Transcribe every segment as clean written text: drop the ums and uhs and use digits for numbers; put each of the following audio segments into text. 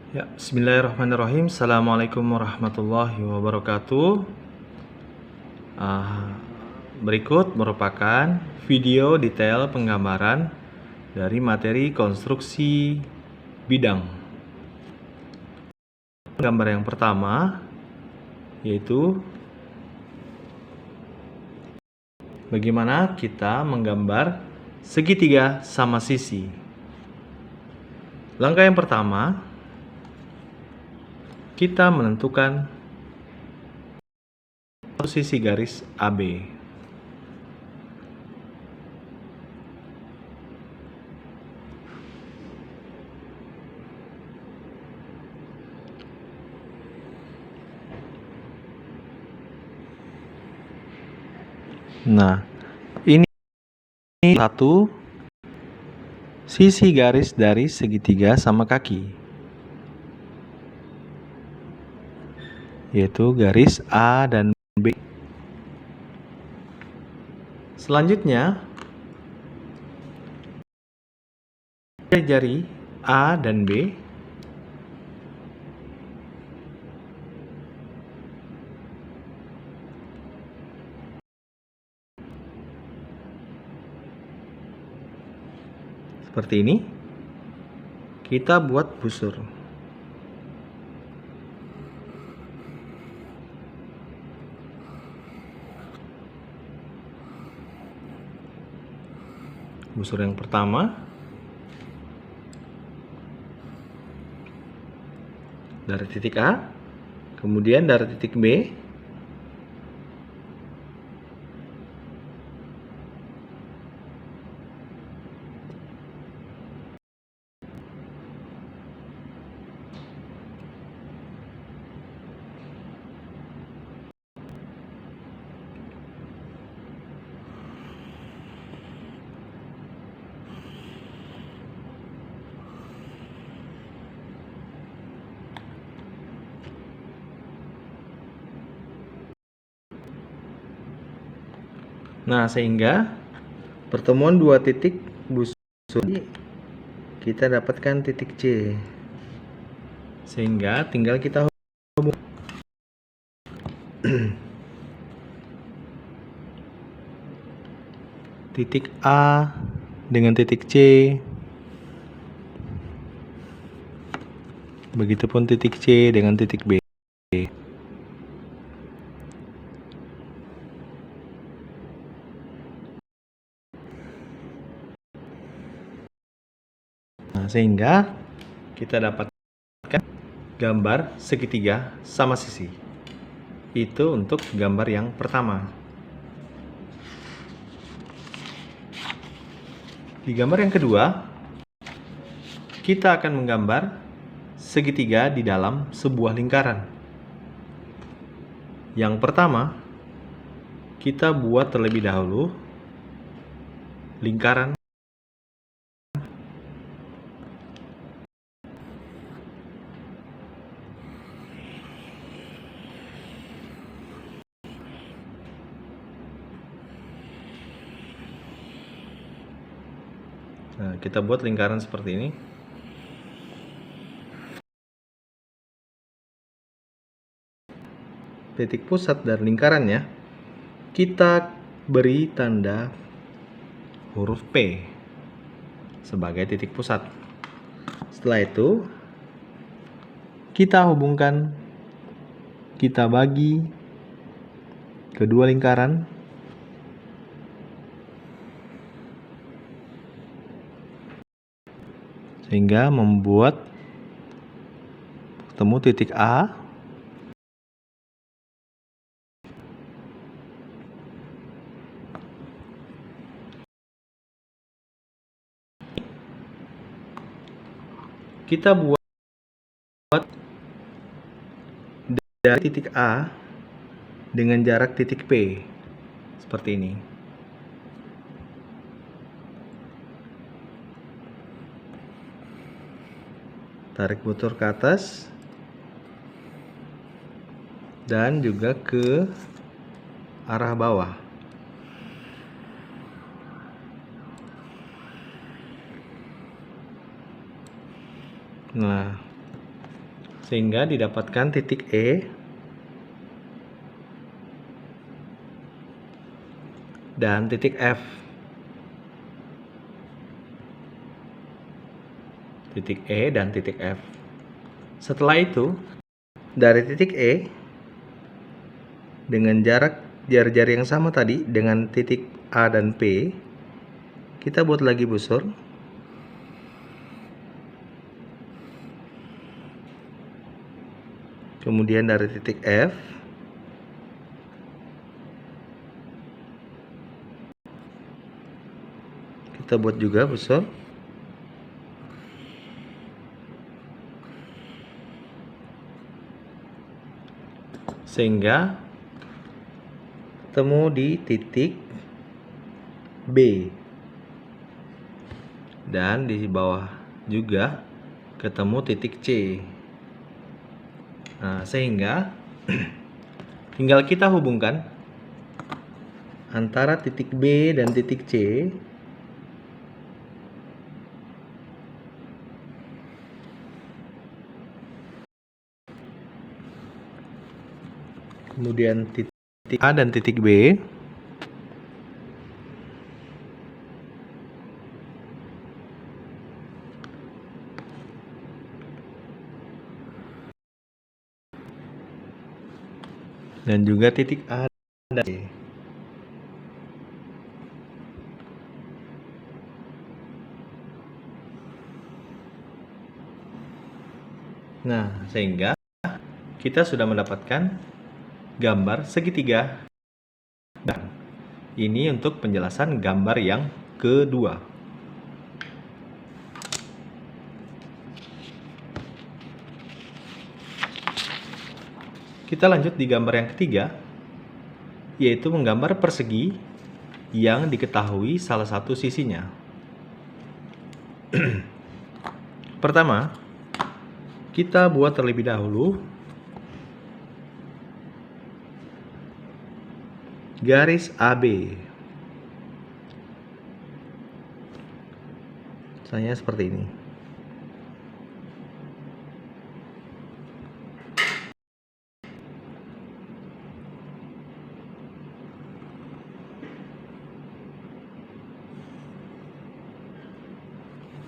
Ya, bismillahirrahmanirrahim. Assalamualaikum warahmatullahi wabarakatuh. Berikut merupakan video detail penggambaran dari materi konstruksi bidang. Gambar yang pertama yaitu bagaimana kita menggambar segitiga sama sisi. Langkah yang pertama, kita menentukan posisi garis AB. Nah, ini satu sisi garis dari segitiga sama kaki, yaitu garis A dan B. Selanjutnya, jari A dan B seperti ini. Kita buat busur. Busur yang pertama dari titik A, kemudian dari titik B, nah sehingga pertemuan dua titik busur ini kita dapatkan titik C, sehingga tinggal kita hubung titik A dengan titik C, begitupun titik C dengan titik B. Nah, sehingga kita dapatkan gambar segitiga sama sisi. Itu untuk gambar yang pertama. Di gambar yang kedua, kita akan menggambar segitiga di dalam sebuah lingkaran. Yang pertama, kita buat terlebih dahulu lingkaran. Nah, kita buat lingkaran seperti ini. Titik pusat dari lingkarannya kita beri tanda huruf P sebagai titik pusat. Setelah itu kita hubungkan, kita bagi kedua lingkaran sehingga membuat ketemu titik A. Kita buat dari titik A dengan jarak titik P seperti ini. Tarik butur ke atas dan juga ke arah bawah. Nah, sehingga didapatkan titik E dan titik F. Titik E dan titik F. Setelah itu, dari titik E dengan jarak jari-jari yang sama tadi dengan titik A dan P, kita buat lagi busur. Kemudian dari titik F kita buat juga busur. Sehingga ketemu di titik B. Dan di bawah juga ketemu titik C. Nah, sehingga tinggal kita hubungkan antara titik B dan titik C. Kemudian titik A dan titik B. Dan juga titik A dan B. Nah, sehingga kita sudah mendapatkan gambar segitiga. Dan ini untuk penjelasan gambar yang kedua. Kita lanjut di gambar yang ketiga, yaitu menggambar persegi yang diketahui salah satu sisinya. Pertama, kita buat terlebih dahulu garis AB. Misalnya seperti ini.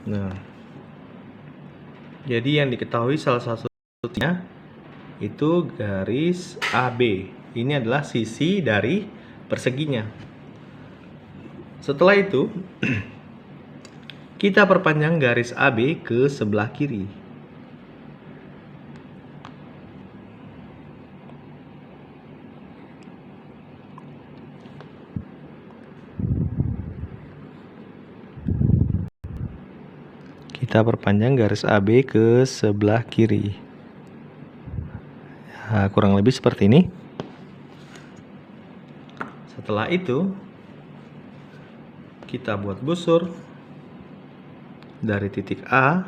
Nah, jadi yang diketahui salah satunya itu garis AB. Ini adalah sisi dari perseginya. Setelah itu, kita perpanjang garis AB ke sebelah kiri. Kita perpanjang garis AB ke sebelah kiri. Nah, kurang lebih seperti ini. Setelah itu, kita buat busur dari titik A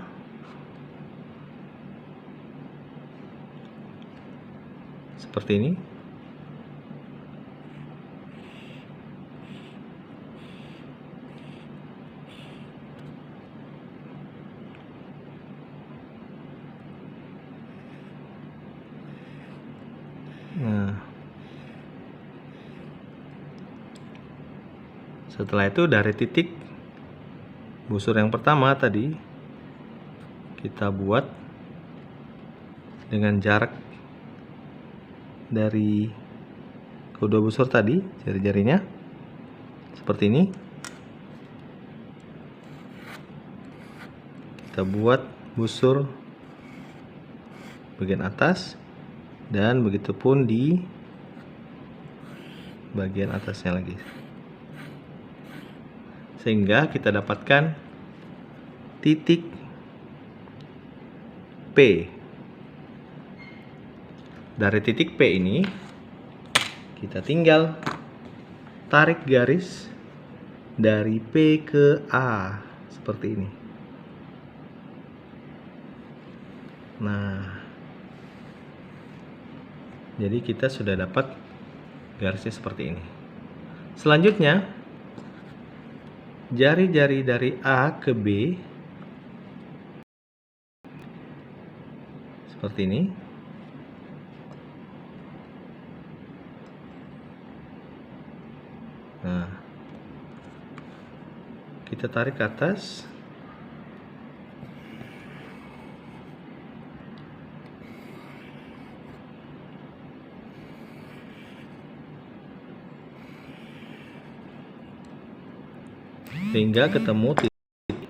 seperti ini. Nah, setelah itu dari titik busur yang pertama tadi kita buat dengan jarak dari kedua busur tadi, jari-jarinya seperti ini. Kita buat busur bagian atas dan begitupun di bagian atasnya lagi, sehingga kita dapatkan titik P. Dari titik P ini kita tinggal tarik garis dari P ke A seperti ini. Nah, jadi kita sudah dapat garisnya seperti ini. Selanjutnya, jari-jari dari A ke B seperti ini. Nah, kita tarik ke atas. Sehingga ketemu titik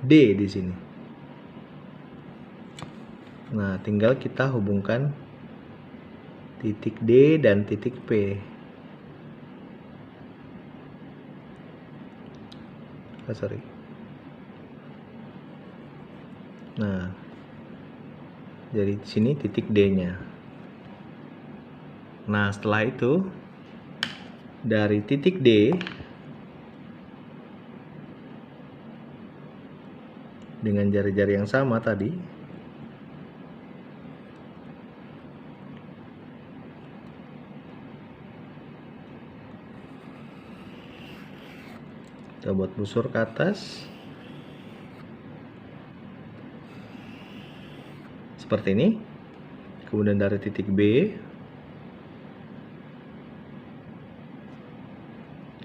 D di sini. Nah, tinggal kita hubungkan titik D dan titik P. Nah, dari sini titik D-nya. Nah, setelah itu dari titik D dengan jari-jari yang sama tadi, kita buat busur ke atas seperti ini. Kemudian dari titik B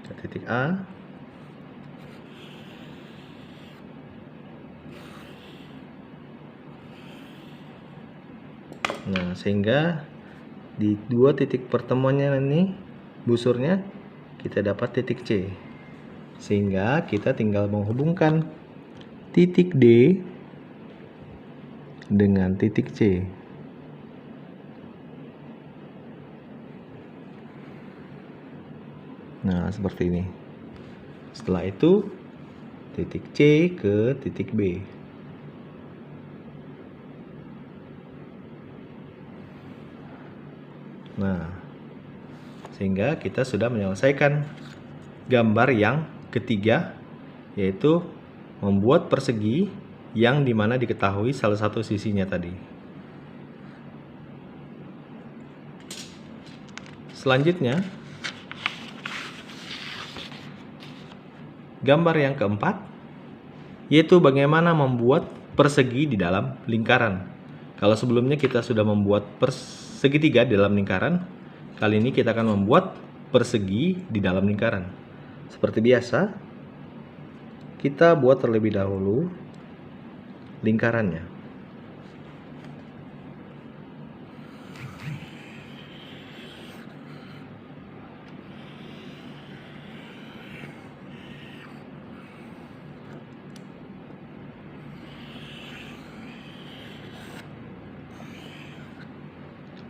ke titik A, nah sehingga di dua titik pertemuannya ini busurnya kita dapat titik C, sehingga kita tinggal menghubungkan titik D dengan titik C. Nah, seperti ini. Setelah itu titik C ke titik B. Nah, sehingga kita sudah menyelesaikan gambar yang ketiga, yaitu membuat persegi yang dimana diketahui salah satu sisinya tadi. Selanjutnya, gambar yang keempat, yaitu bagaimana membuat persegi di dalam lingkaran. Kalau sebelumnya kita sudah membuat segitiga di dalam lingkaran, kali ini kita akan membuat persegi di dalam lingkaran. Seperti biasa, kita buat terlebih dahulu lingkarannya.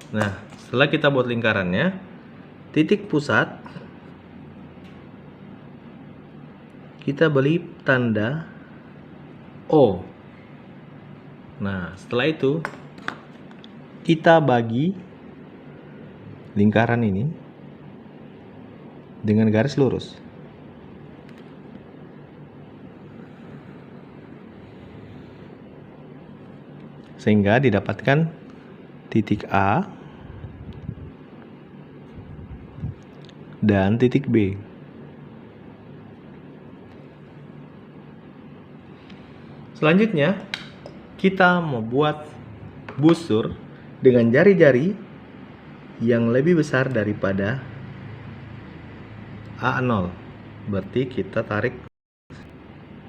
Nah, setelah kita buat lingkarannya, titik pusat kita beri tanda O. Nah, setelah itu kita bagi lingkaran ini dengan garis lurus. Sehingga didapatkan titik A dan titik B. Selanjutnya, kita membuat busur dengan jari-jari yang lebih besar daripada A0. Berarti kita tarik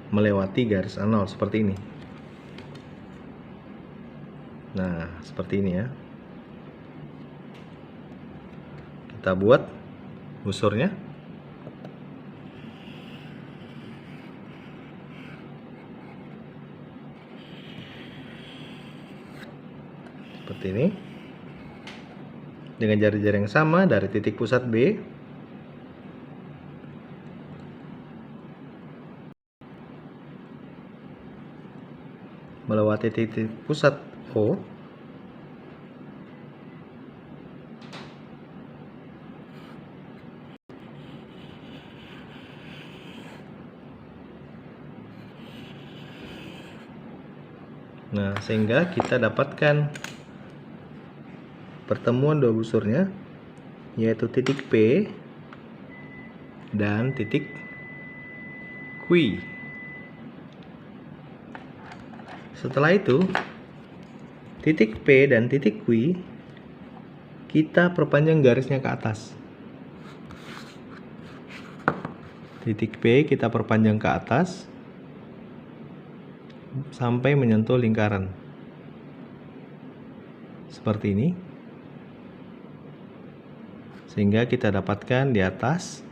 melewati garis A0 seperti ini. Nah, seperti ini ya. Kita buat busurnya. Seperti ini. Dengan jari-jari yang sama dari titik pusat B melewati titik pusat O. Nah, sehingga kita dapatkan pertemuan dua busurnya, yaitu titik P dan titik Q. Setelah itu, titik P dan titik Q kita perpanjang garisnya ke atas. Titik P kita perpanjang ke atas sampai menyentuh lingkaran. Seperti ini. Sehingga kita dapatkan di atas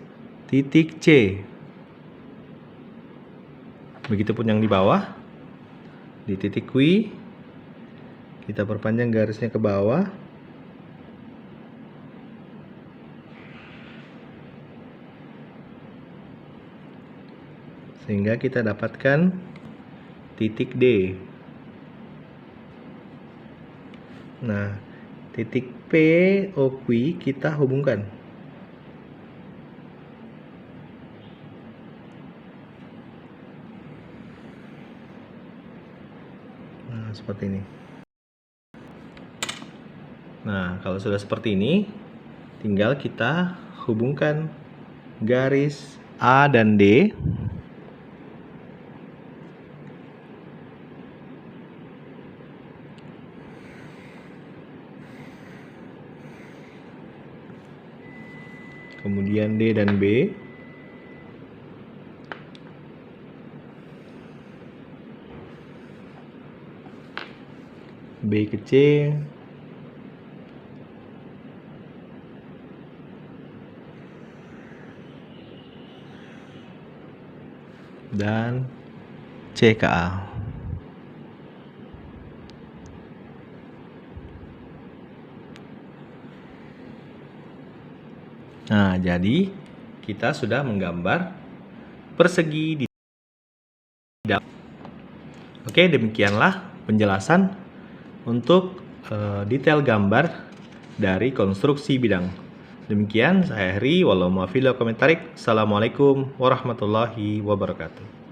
titik C. Begitupun yang di bawah. Di titik Q kita perpanjang garisnya ke bawah. Sehingga kita dapatkan titik D. Nah, titik P, O, Q kita hubungkan. Nah, seperti ini. Nah, kalau sudah seperti ini, tinggal kita hubungkan garis A dan D. Kemudian D dan B. B ke C. Dan C ke A. Nah, jadi kita sudah menggambar persegi di dalam. Oke, demikianlah penjelasan untuk detail gambar dari konstruksi bidang. Demikian, saya Heri. Assalamualaikum warahmatullahi wabarakatuh.